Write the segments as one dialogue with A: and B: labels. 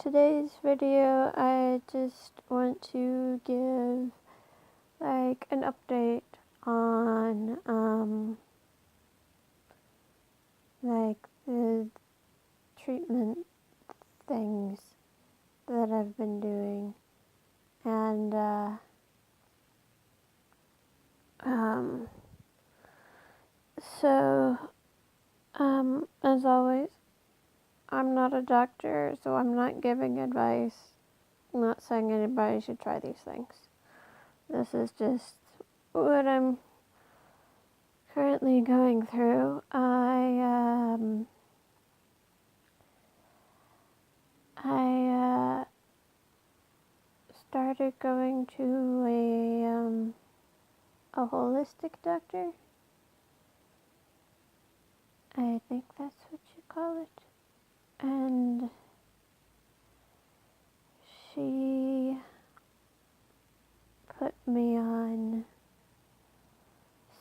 A: today's video, I just want to give an update on the treatment things that I've been doing, and as always, I'm not a doctor, so I'm not giving advice. I'm not saying anybody should try these things. This is just what I'm currently going through. I started going to a holistic doctor. I think that's what you call it. And she put me on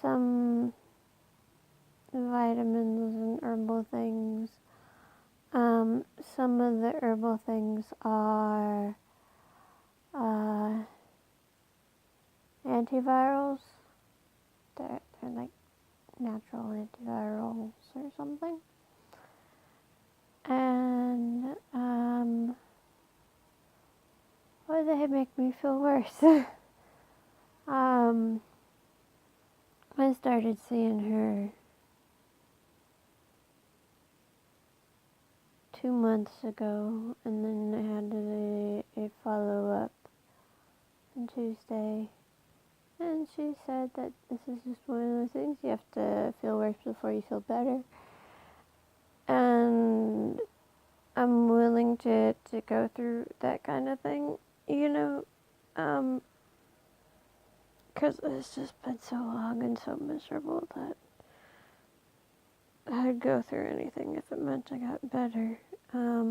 A: some vitamins and herbal things. Some of the herbal things are antivirals. They're like natural antivirals or something. And why they make me feel worse? I started seeing her 2 months ago, and then I had a follow-up on Tuesday, and she said that this is just one of those things, you have to feel worse before you feel better, and I'm willing to go through that kind of thing, because it's just been so long and so miserable that I'd go through anything if it meant I got better. I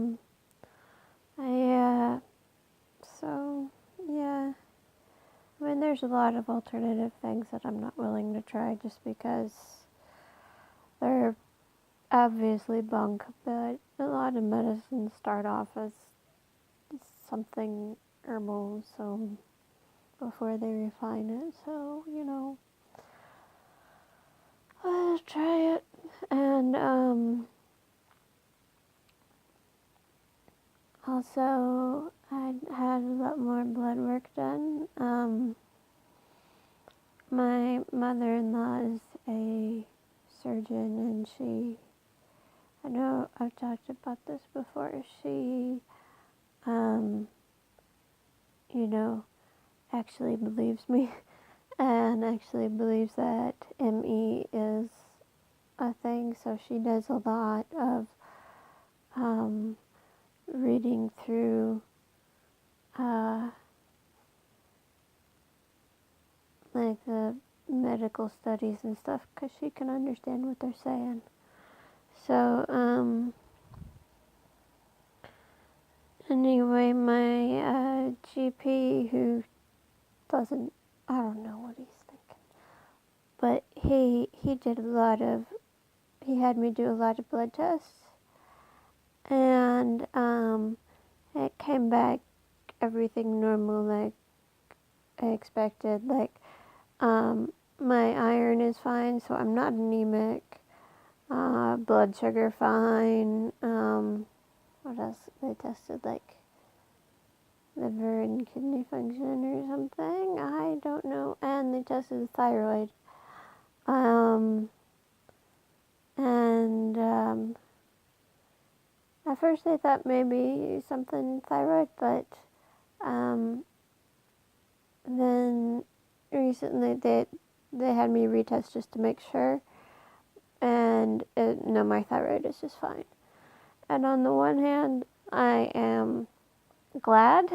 A: mean, there's a lot of alternative things that I'm not willing to try just because they're obviously bunk, but a lot of medicines start off as something herbal, so before they refine it, so, I'll try it, and, also, I had a lot more blood work done. My mother-in-law is a surgeon, and I know I've talked about this before, she, actually believes me, and actually believes that ME is a thing, so she does a lot of, reading through, the medical studies and stuff, because she can understand what they're saying. So, anyway, my GP, who doesn't, I don't know what he's thinking, but he had me do a lot of blood tests, and it came back everything normal, like I expected. My iron is fine, so I'm not anemic. Blood sugar fine. What else? They tested liver and kidney function or something. I don't know. And they tested the thyroid. At first they thought maybe something thyroid, but then recently they had me retest just to make sure, and no, my thyroid is just fine. And on the one hand, I am glad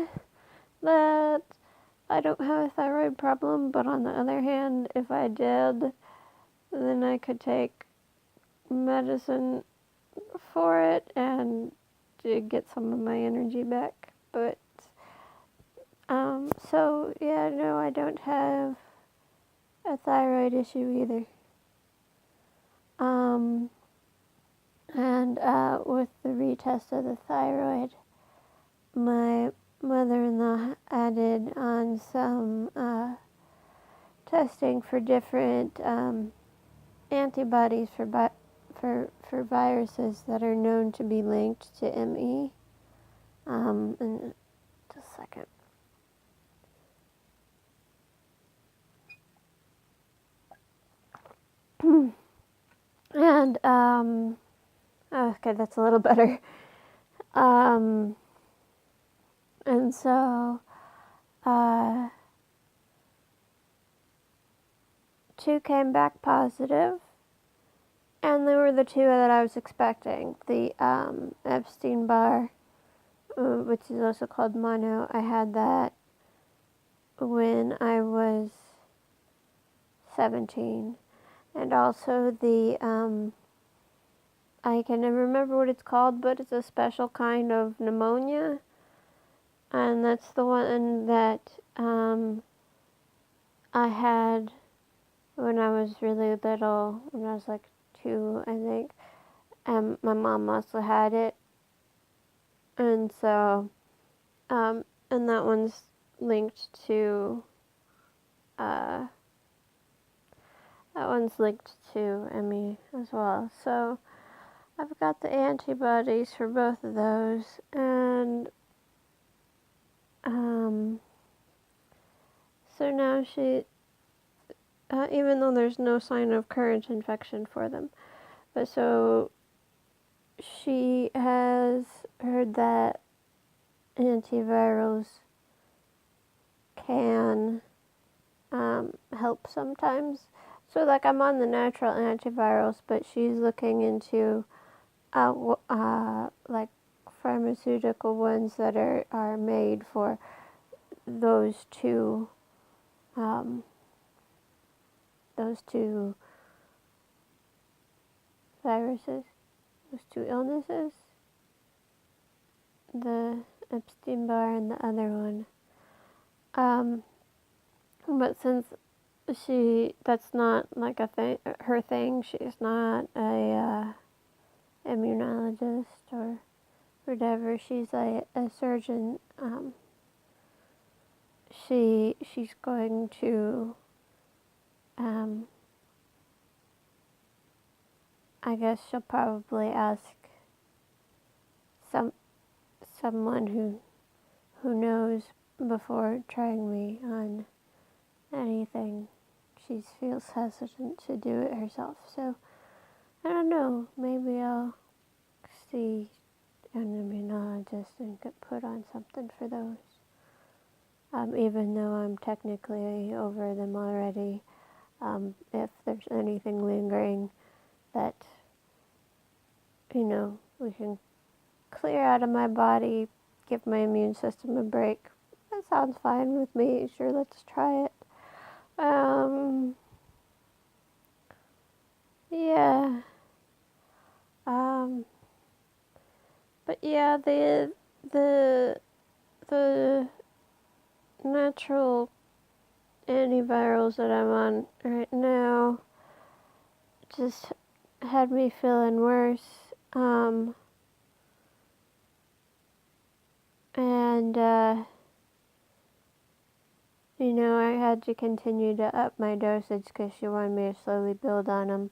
A: that I don't have a thyroid problem, but on the other hand, if I did, then I could take medicine for it and to get some of my energy back. But so yeah, no, I don't have a thyroid issue either. And with the retest of the thyroid, my mother-in-law added on some testing for different antibodies for viruses that are known to be linked to ME. And just a second. And okay, that's a little better. And so 2 came back positive, and they were the 2 that I was expecting. The Epstein-Barr, which is also called mono, I had that when I was 17. And also the, I can never remember what it's called, but it's a special kind of pneumonia. And that's the one that I had when I was really little, when I was like 2, I think. My mom also had it. And so, and that one's linked to, ME as well. So, I've got the antibodies for both of those, and so now she, even though there's no sign of current infection for them, but so she has heard that antivirals can help sometimes. So like I'm on the natural antivirals, but she's looking into like pharmaceutical ones that are made for those two viruses, those 2 illnesses, the Epstein-Barr and the other one. But since that's not like her thing, she's not a immunologist or whatever. She's a surgeon. She's going to, I guess she'll probably ask someone who knows before trying me on anything. She feels hesitant to do it herself. So I don't know. Maybe I'll see an immunologist and get put on something for those. Even though I'm technically over them already, if there's anything lingering that, we can clear out of my body, give my immune system a break, that sounds fine with me. Sure, let's try it. Yeah. But yeah, the natural antivirals that I'm on right now just had me feeling worse. And I had to continue to up my dosage because she wanted me to slowly build on them.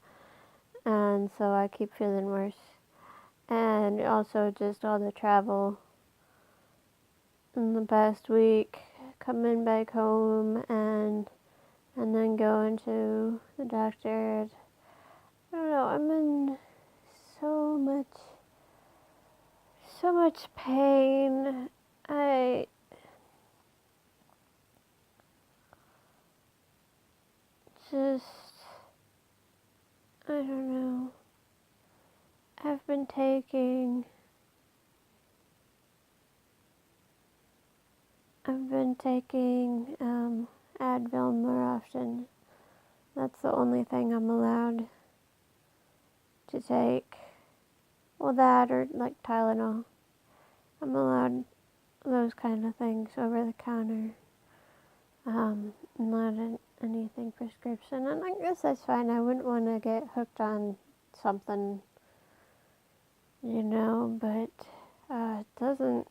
A: And so I keep feeling worse. And also just all the travel in the past week, coming back home and then going to the doctor. I don't know, I'm in so much pain. I don't know. I've been taking Advil more often. That's the only thing I'm allowed to take. Well, that or like Tylenol. I'm allowed those kind of things over the counter. Not anything prescription. And I guess that's fine. I wouldn't want to get hooked on something, but it doesn't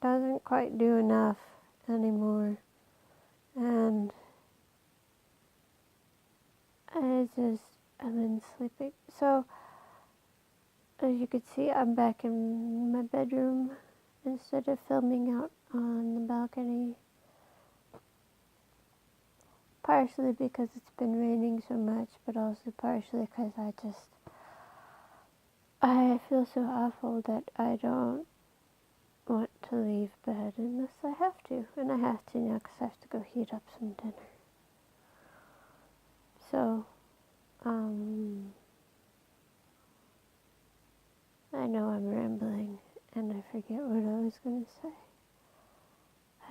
A: doesn't quite do enough anymore. And I've been sleeping. So, as you can see, I'm back in my bedroom instead of filming out on the balcony. Partially because it's been raining so much, but also partially because I feel so awful that I don't want to leave bed unless I have to. And I have to now because I have to go heat up some dinner. So, I know I'm rambling and I forget what I was going to say.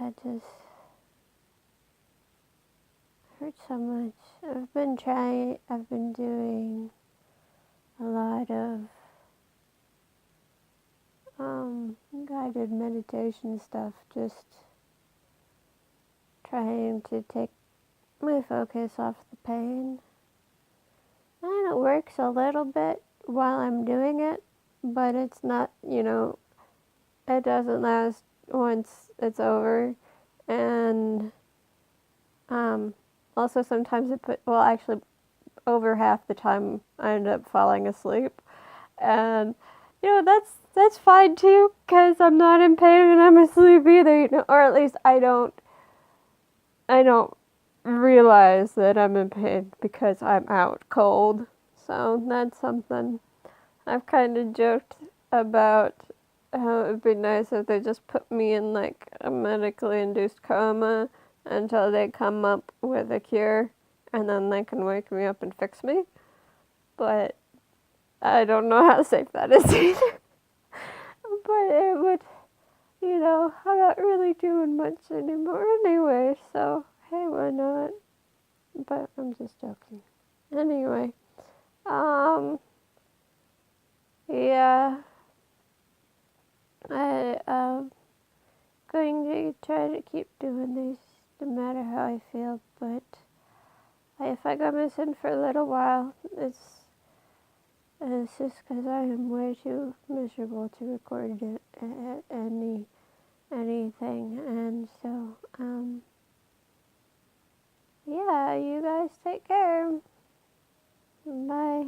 A: I just hurt so much. I've been doing a lot of guided meditation stuff, just trying to take my focus off the pain. And it works a little bit while I'm doing it, but it's not, it doesn't last once it's over. And also sometimes actually over half the time I end up falling asleep. And, that's fine too, because I'm not in pain and I'm asleep either, or at least I don't realize that I'm in pain because I'm out cold. So that's something I've kind of joked about, how it would be nice if they just put me in like a medically induced coma until they come up with a cure, and then they can wake me up and fix me. But I don't know how safe that is either. But it would, I'm not really doing much anymore anyway, so hey, why not? But I'm just joking. Anyway, yeah, I'm going to try to keep doing these no matter how I feel, but if I go missing for a little while, it's just because I am way too miserable to record anything, and so, yeah, you guys take care. Bye.